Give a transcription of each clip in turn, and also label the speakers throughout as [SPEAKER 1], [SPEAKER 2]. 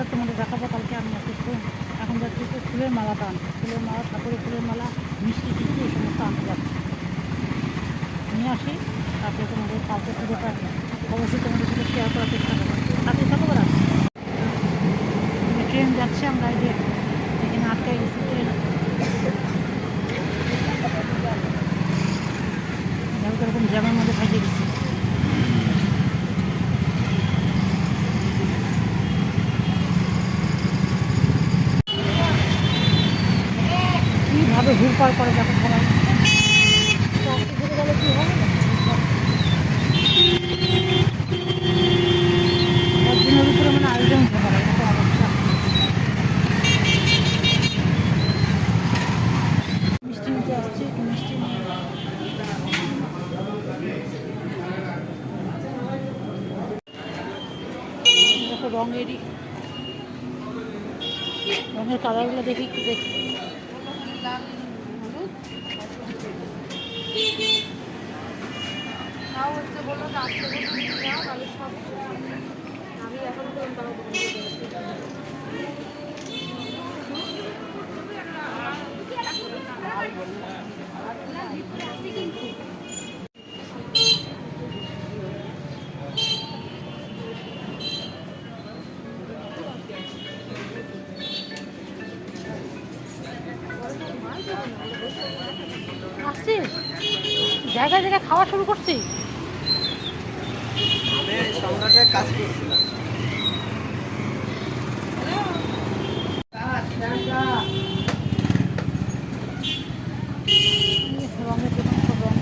[SPEAKER 1] বাজার তোমাদের দেখাবো কালকে। আমি এখন যাচ্ছি তো ফুলের মালা টান, ফুলের মালা, ঠাকুরের ফুলের মালা, মিষ্টি টিষ্টি এই সমস্ত আনতে যাচ্ছি, নিয়ে আসি। তারপরে তোমাদের কালকে পুজোটা অবশ্যই তোমাদের সাথে শেয়ার করার চেষ্টা করবো। তাতে থাকো বলা ট্রেন যাচ্ছে, আমরা এই যে এখানে আটকাই গেছি ট্রেন। এরকম জ্যামের মধ্যে ফেসে গেছি। কীভাবে ঘুরপার করে দেখো সবাই। ঘুরে গেলে কী হবে, দিনের উপরে মানে আয়োজন হতে পারে এত অবস্থা। মিষ্টি নিতে আসছি, একটু মিষ্টি নিয়ে দেখো রঙের কালারগুলো দেখি, একটু দেখি।
[SPEAKER 2] আমি এখন
[SPEAKER 1] আসছি, জায়গায় জায়গায় খাওয়া শুরু করছি।
[SPEAKER 3] সম্রাটের কাজ করছিলাম।
[SPEAKER 1] রঙের দোকান, সব রঙ।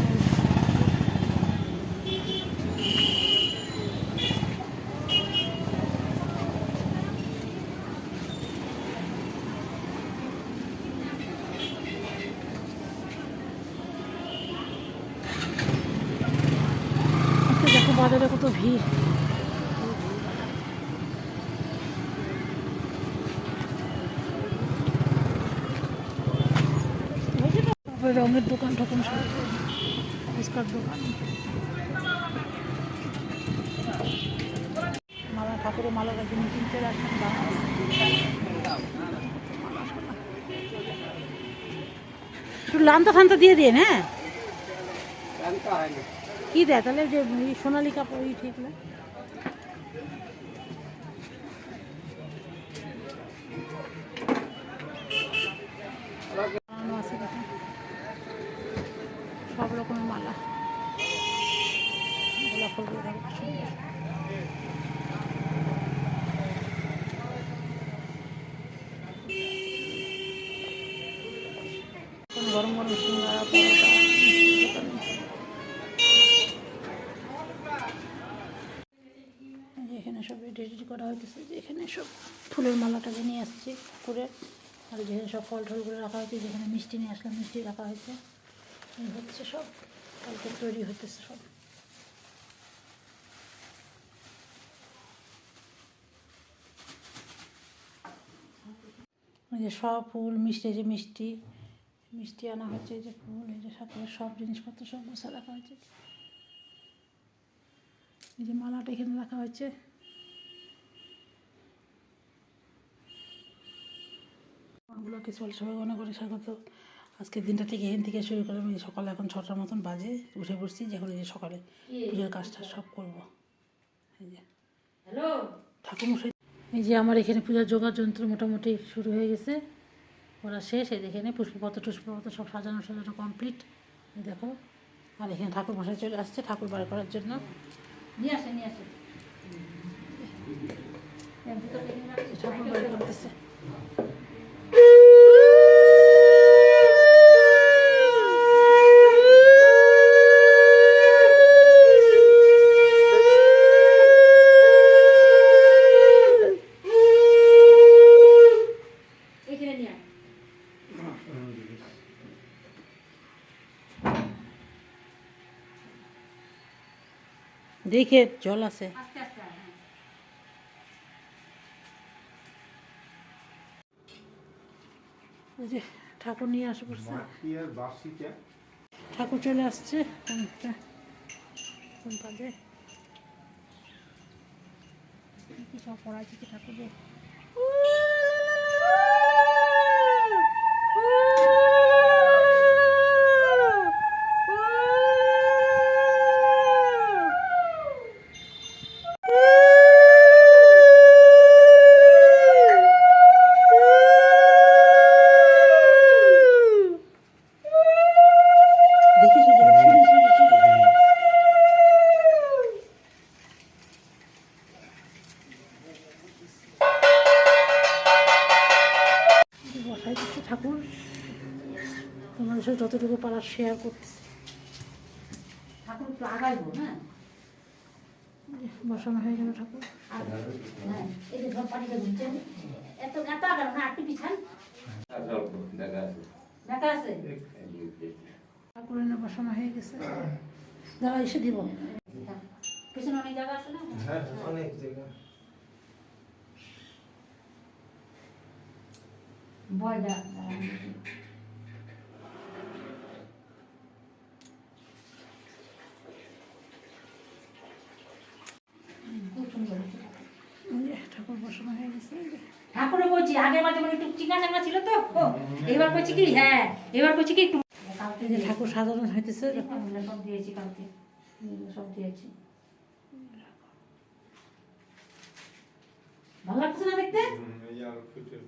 [SPEAKER 1] দেখো বাজারে কত ভিড়। রঙের দোকান ঠোকান সব, ফুচকার দোকান, মালা, ঠাকুরের মালাটা যিনি কিনতে আসেন একটু লান্তা ফান্তা দিয়ে দিন। হ্যাঁ, কি দেয় তাহলে, যে সোনালি কাপড় ঠিক না। সব রকমের মালা, গোলাপ ফুল দিয়ে থাকবে সুন্দর। গরম গরম সিঙ্গারা, পরোটা, এখানে সব রেডি করা হয়েছে। যে এখানে সব ফুলের মালাটাকে নিয়ে আসছি ঠাকুরের, আর যেখানে সব ফল টলগুলো রাখা হয়েছে, যেখানে মিষ্টি নিয়ে আসলাম মিষ্টি রাখা হয়েছে। এই হচ্ছে সব কালকে তৈরি হতেছে সব। এই যে সব ফুল, মিষ্টি, যে মিষ্টি মিষ্টি আনা হয়েছে, এই যে ফুল, এই যে ঠাকুরের সব জিনিসপত্র সব বসা রাখা হয়েছে। এই যে মালাটা এখানে রাখা হয়েছে। ওগুলোকে চল সবাই মনে করে স্বাগত। আজকের দিনটা থেকে এখান থেকে শুরু করে আমি সকালে এখন 6টার মতন বাজে উঠে পড়ছি, যে এখন এই যে সকালে পুজোর কাজটা সব করবো। এই যে হ্যালো ঠাকুরমশাই, এই যে আমার এখানে পূজার জোগাড় যন্ত্র মোটামুটি শুরু হয়ে গেছে, ওরা শেষ। এই এখানে পুষ্পপত্র সব সাজানো কমপ্লিট। এই দেখো, আর এখানে ঠাকুরমশাই চলে আসছে ঠাকুর বার করার জন্য। নিয়ে আসে ঠাকুর বার করতেছে। দেখে জল আছে। যে ঠাকুর নিয়ে আসে পড়ছে, ঠাকুর চলে আসছে কোন কাজে, কি সব পড়াইছে ঠাকুরের। ঠাকুর তোমাদের সাথে যতটুকু পারার শেয়ার করতেছি।
[SPEAKER 2] ঠাকুর একটু আগাইবো, হ্যাঁ।
[SPEAKER 1] বসানো হয়ে গেল ঠাকুর।
[SPEAKER 2] আর হ্যাঁ, এই যে ধর পানিটা ঘুরছেন, এত এত আগানো না, একটু পিছান। দেখা আছে?
[SPEAKER 1] ঠাকুর এনে বসানো হয়ে গেছে, দাঁড়া এসে দিব।
[SPEAKER 2] পিছনে অনেক জায়গা আছে না?
[SPEAKER 4] হ্যাঁ অনেক জায়গা।
[SPEAKER 2] বয়দা খুব সুন্দর হয়েছে।
[SPEAKER 1] এই যে ঠাকুর বসানো হয়ে গেছে। এই যে
[SPEAKER 2] ঠাকুরে বলছি আগের মাঝে মানে একটু চিকনা চাকনা ছিল তো, ও, এবার বলছি কি, হ্যাঁ এবার বলছি কি একটু কালকে
[SPEAKER 1] এই যে ঠাকুর সাজানো হইতেছে।
[SPEAKER 2] সব দিয়েছি কালকে, সব দিয়েছি। ভালো লাগছে না দেখতে?
[SPEAKER 4] এই যে আরো ফুটের